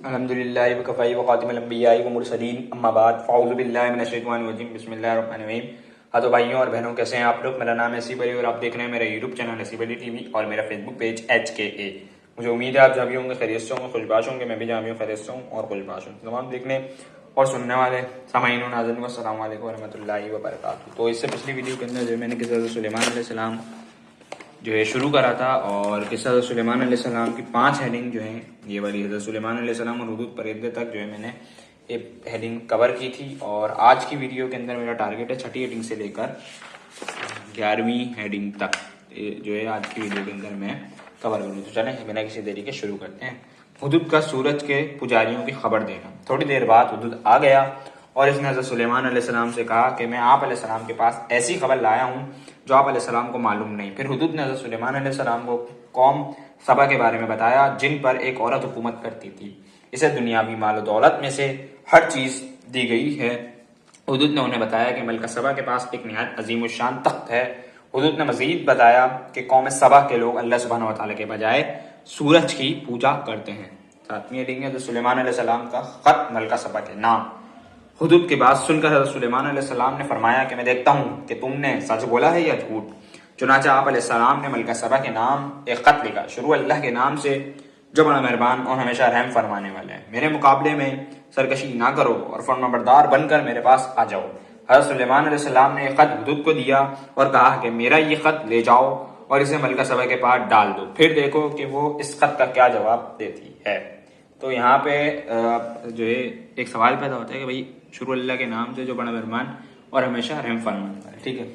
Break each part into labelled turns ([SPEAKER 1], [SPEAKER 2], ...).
[SPEAKER 1] الحمدللہ وکفی وخاتم الانبیاء والمرسلین اما بعد فاعوذ باللہ من الشیطان الرجیم بسم اللہ الرحمن الرحیم۔ ہاتھوں بھائیوں اور بہنوں کیسے ہیں آپ لوگ؟ میرا نام ہے نصیب علی اور آپ دیکھ رہے ہیں میرا یوٹیوب چینل نصیب علی ٹی وی اور میرا فیس بک پیج HKA۔ مجھے امید ہے آپ جہاں بھی ہوں گے خیریت سے ہوں گے، خوشباش ہوں گے، میں بھی جہاں بھی ہوں خیریت سے ہوں اور خوشباش ہوں۔ تمام دیکھنے اور سننے والے سامعین و ناظرین کو السلام علیکم ورحمۃ اللہ وبرکاتہ۔ تو اس سے پچھلی ویڈیو کے اندر جو میں نے قصہ سلیمان علیہ السلام جو ہے شروع کرا تھا، اور قصہ سلیمان علیہ السلام کی 5 ہیڈنگ جو ہیں، یہ والی حضرت سلیمان علیہ السلام اور حدود پرندے تک جو ہے میں نے ایک ہیڈنگ کور کی تھی، اور آج کی ویڈیو کے اندر میرا ٹارگیٹ ہے 6ٹھی ہیڈنگ سے لے کر 11ویں ہیڈنگ تک جو ہے آج کی ویڈیو کے اندر میں کور کروں۔ تو چلیں بنا کسی دیری کے شروع کرتے ہیں۔ حدود کا سورج کے پجاریوں کی خبر دینا۔ تھوڑی دیر بعد حدود آ گیا اور اس نے حضرت سلیمان علیہ السلام سے کہا کہ میں آپ علیہ السلام کے پاس ایسی خبر لایا ہوں جو آپ علیہ السلام کو معلوم نہیں۔ پھر حدود نے حضرت سلیمان علیہ السلام کو قوم سبا کے بارے میں بتایا جن پر ایک عورت حکومت کرتی تھی، اسے دنیاوی مال و دولت میں سے ہر چیز دی گئی ہے۔ حدود نے انہیں بتایا کہ ملکہ سبا کے پاس ایک نہایت عظیم الشان تخت ہے۔ حدود نے مزید بتایا کہ قوم سبا کے لوگ اللہ سبحانہ و تعالیٰ کے بجائے سورج کی پوجا کرتے ہیں۔ 7ویں ہیڈنگ ہے حضرت سلیمان علیہ السلام کا خط ملکہ سبا کے نام۔ حدود کی بات سن کر حضرت سلیمان علیہ السلام نے فرمایا کہ میں دیکھتا ہوں کہ تم نے سچ بولا ہے یا جھوٹ۔ چنانچہ آپ علیہ السلام نے ملکہ سبا کے نام ایک خط لکھا، شروع اللہ کے نام سے جو بڑا مہربان اور ہمیشہ رحم فرمانے والا ہے۔ میرے مقابلے میں سرکشی نہ کرو اور فرما بردار بن کر میرے پاس آ جاؤ۔ حضرت سلیمان علیہ السلام نے یہ خط حدود کو دیا اور کہا کہ میرا یہ خط لے جاؤ اور اسے ملکہ سبا کے پاس ڈال دو، پھر دیکھو کہ وہ اس خط کا کیا جواب دیتی ہے۔ تو یہاں پہ جو ہے ایک سوال پیدا ہوتا ہے کہ بھائی شروع اللہ کے نام سے جو بڑا مہربان اور ہمیشہ رحم فرمانے والا ہے، ٹھیک ہے۔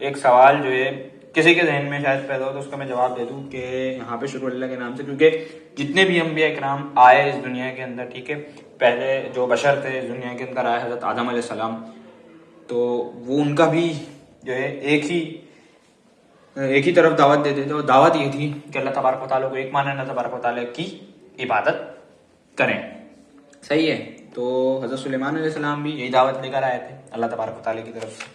[SPEAKER 1] ایک سوال جو ہے کسی کے ذہن میں شاید پیدا ہو تو اس کا میں جواب دے دوں کہ یہاں پہ شروع اللہ کے نام سے، کیونکہ جتنے بھی انبیاء کرام آئے اس دنیا کے اندر، ٹھیک ہے، پہلے جو بشر تھے اس دنیا کے اندر آئے حضرت آدم علیہ السلام، تو وہ ان کا بھی جو ہے ایک ہی طرف دعوت دیتے تھے، اور دعوت یہ تھی کہ اللہ تبارک و تعالیٰ کو ایک مانیں، اللہ تبارک و تعالیٰ کی عبادت کریں، صحیح ہے۔ تو حضرت سلیمان علیہ السلام بھی یہی دعوت لے کر آئے تھے اللہ تبارک و تعالیٰ کی طرف سے،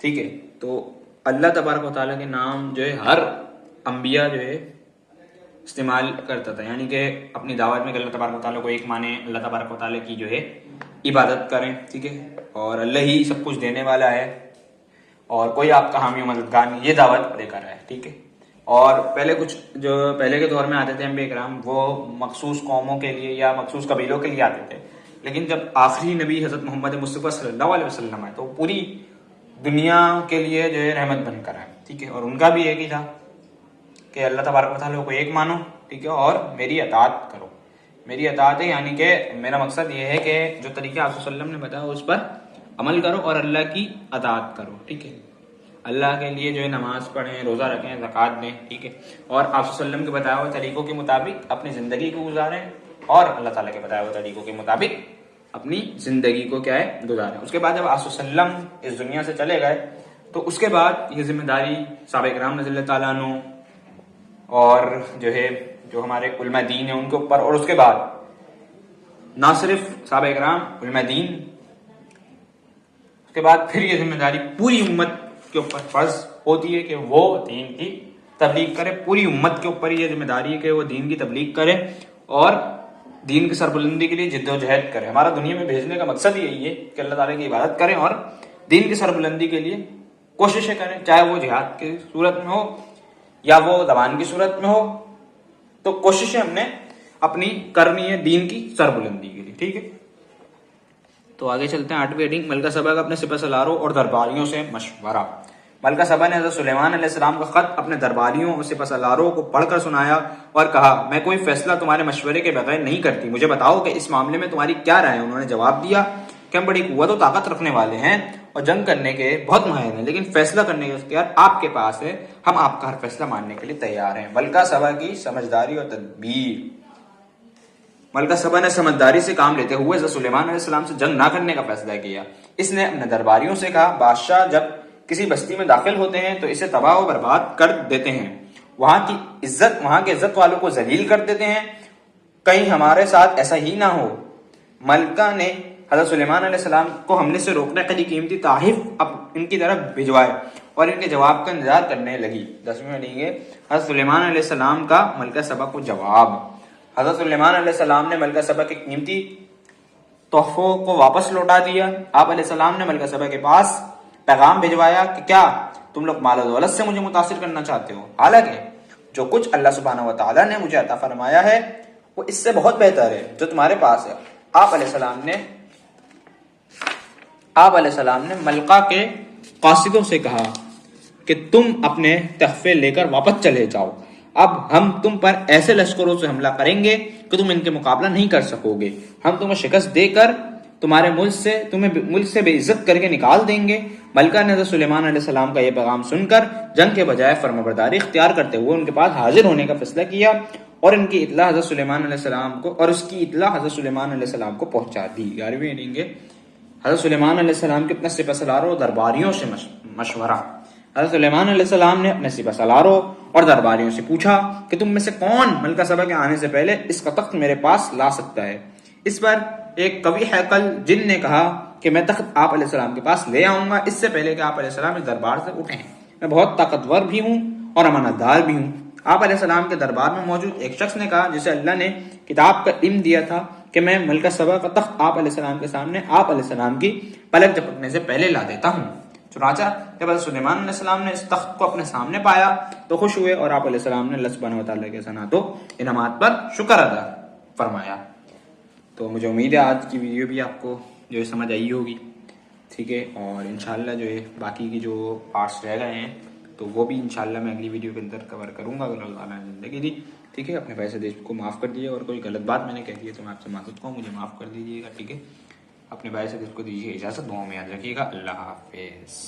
[SPEAKER 1] ٹھیک ہے۔ تو اللہ تبارک و تعالیٰ کے نام جو ہے ہر انبیاء جو ہے استعمال کرتا تھا، یعنی کہ اپنی دعوت میں کہ اللہ تبارک و تعالیٰ کو ایک مانیں، اللہ تبارک و تعالیٰ کی جو ہے عبادت کریں، ٹھیک ہے، اور اللہ ہی سب کچھ دینے والا ہے اور کوئی آپ کا حامی و مددگار نہیں، یہ دعوت لے کر آئے، ٹھیک ہے۔ اور پہلے کچھ جو پہلے کے دور میں آتے تھے انبیاء کرام، وہ مخصوص قوموں کے لیے یا مخصوص قبیلوں کے لیے آتے تھے، لیکن جب آخری نبی حضرت محمد مصطفیٰ صلی اللہ علیہ وسلم آئے تو پوری دنیا کے لیے جو ہے رحمت بن کر آئے، ٹھیک ہے۔ اور ان کا بھی ایک ہی تھا کہ اللہ تبارک و تعالیٰ کو ایک مانو، ٹھیک ہے، اور میری اطاعت کرو۔ میری اطاعت ہے یعنی کہ میرا مقصد یہ ہے کہ جو طریقہ آپ صلی اللہ علیہ وسلم نے بتایا اس پر عمل کرو اور اللہ کی اطاعت کرو، ٹھیک ہے۔ اللہ کے لیے جو ہے نماز پڑھیں، روزہ رکھیں، زکوٰۃ دیں، ٹھیک ہے، اور آپ صلی اللہ علیہ وسلم کے بتائے ہوئے طریقوں کے مطابق اپنی زندگی کو گزاریں، اور اللہ تعالیٰ کے بتائے ہوئے طریقوں کے مطابق اپنی زندگی کو کیا ہے گزاریں۔ اس کے بعد جب آپ صلی اللہ علیہ وسلم اس دنیا سے چلے گئے تو اس کے بعد یہ ذمہ داری صحابہ کرام رضی اللہ تعالیٰ عنہ اور جو ہمارے علماء دین ہیں ان کے اوپر، اور اس کے بعد نہ صرف صحابہ کرام علماء دین، اس کے بعد پھر یہ ذمہ داری پوری امت کے اوپر فرض ہوتی ہے کہ وہ دین کی تبلیغ کرے۔ پوری امت کے اوپر یہ ذمہ داری ہے کہ وہ دین کی تبلیغ کرے اور دین کی سربلندی کے لیے جد و جہد کرے۔ ہمارا دنیا میں بھیجنے کا مقصد یہی ہے کہ اللہ تعالیٰ کی عبادت کریں اور دین کی سربلندی کے لیے کوششیں کریں، چاہے وہ جہاد کی صورت میں ہو یا وہ زبان کی صورت میں ہو، تو کوششیں ہم نے اپنی کرنی ہے دین کی سربلندی کے لیے، ٹھیک ہے۔ تو آگے چلتے ہیں 8ویں ہیڈنگ، ملکہ سبا کا اپنے سپہ سالاروں اور درباریوں سے مشورہ۔ ملکہ سبا نے حضرت سلیمان علیہ السلام کا خط اپنے درباریوں اور سپہ سالاروں کو پڑھ کر سنایا اور کہا میں کوئی فیصلہ تمہارے مشورے کے بغیر نہیں کرتی، مجھے بتاؤ کہ اس معاملے میں تمہاری کیا رائے ہے۔ انہوں نے جواب دیا کہ ہم بڑی قوت و طاقت رکھنے والے ہیں اور جنگ کرنے کے بہت ماہر ہیں، لیکن فیصلہ کرنے کا اختیار آپ کے پاس ہے، ہم آپ کا ہر فیصلہ ماننے کے لیے تیار ہیں۔ ملکہ سبا کی سمجھداری اور تدبیر۔ ملکہ سبا نے سمجھداری سے کام لیتے ہوئے حضرت سلیمان علیہ السلام سے جنگ نہ کرنے کا فیصلہ کیا۔ اس نے اپنے درباریوں سے کہا بادشاہ جب کسی بستی میں داخل ہوتے ہیں تو اسے تباہ و برباد کر دیتے ہیں، وہاں کے عزت والوں کو ذلیل کر دیتے ہیں، کہیں ہمارے ساتھ ایسا ہی نہ ہو۔ ملکہ نے حضرت سلیمان علیہ السلام کو حملے سے روکنے کے لیے قیمتی تحائف ان کی طرف بھجوائے اور ان کے جواب کا انتظار کرنے لگی۔ 10ویں حدیث ہے حضرت سلیمان علیہ السلام کا ملکہ سبا کو جواب۔ حضرت سلیمان علیہ السلام نے ملکہ سبا کے قیمتی تحفوں کو واپس لوٹا دیا. آپ علیہ السلام نے ملکہ سبا کے پاس پیغام بھجوایا کہ کیا تم لوگ مال و دولت سے مجھے متاثر کرنا چاہتے ہو؟ حالانکہ جو کچھ اللہ سبحانہ و تعالیٰ نے مجھے عطا فرمایا ہے وہ اس سے بہت بہتر ہے جو تمہارے پاس ہے. آپ علیہ السلام نے ملکہ کے قاصدوں سے کہا کہ تم اپنے تحفے لے کر واپس چلے جاؤ. اب ہم تم پر ایسے لشکروں سے حملہ کریں گے کہ تم ان کے مقابلہ نہیں کر سکو گے. ہم تمہیں شکست دے کر تمہارے ملک سے بے عزت کر کے نکال دیں گے. ملکہ نے حضرت سلیمان علیہ السلام کا یہ پیغام سن کر جنگ کے بجائے فرمانبرداری اختیار کرتے ہوئے ان کے پاس حاضر ہونے کا فیصلہ کیا اور ان کی اطلاع حضرت سلیمان علیہ السلام کو اور اس کی اطلاع حضرت سلیمان علیہ السلام کو پہنچا دی. 11ویں رہیں گے حضرت سلیمان علیہ السلام کے اپنے سپہ سالاروں اور درباریوں سے مشورہ. حضرت سلیمان علیہ السلام نے اپنے سپہ سالاروں اور درباریوں سے پوچھا کہ تم میں سے کون ملکہ سبا کے آنے سے پہلے اس کا تخت میرے پاس لا سکتا ہے؟ اس پر ایک قوی ہیکل جن نے کہا کہ میں تخت آپ علیہ السلام کے پاس لے آؤں گا اس سے پہلے کہ آپ علیہ السلام اس دربار سے اٹھیں. میں بہت طاقتور بھی ہوں اور امانت دار بھی ہوں. آپ علیہ السلام کے دربار میں موجود ایک شخص نے کہا جسے اللہ نے کتاب کا علم دیا تھا کہ میں ملکہ سبا کا تخت آپ علیہ السلام کے سامنے آپ علیہ السلام کی پلک جھپکنے سے پہلے لا دیتا ہوں. چنانچہ جب حضرت سلیمان علیہ السلام نے اس تخت کو اپنے سامنے پایا تو خوش ہوئے اور آپ علیہ السلام نے اللہ سبحانہ و تعالیٰ کے ثناء و انعامات پر شکر ادا فرمایا. تو مجھے امید ہے آج کی ویڈیو بھی آپ کو جو ہے سمجھ آئی ہوگی. ٹھیک ہے, اور انشاءاللہ جو ہے باقی کی جو پارٹس رہ گئے ہیں تو وہ بھی انشاءاللہ میں اگلی ویڈیو کے اندر کور کروں گا اگر اللہ تعالیٰ نے زندگی دی. ٹھیک ہے, اپنے پیسے دیش کو معاف کر دیجیے اور کوئی غلط بات میں نے کہہ دی ہے تو میں آپ سے معذرت کروں, مجھے معاف کر دیجیے گا. ٹھیک ہے, اپنے بھائی سے کو دیجیے اجازت, دعاؤں میں یاد رکھیے گا. اللہ حافظ.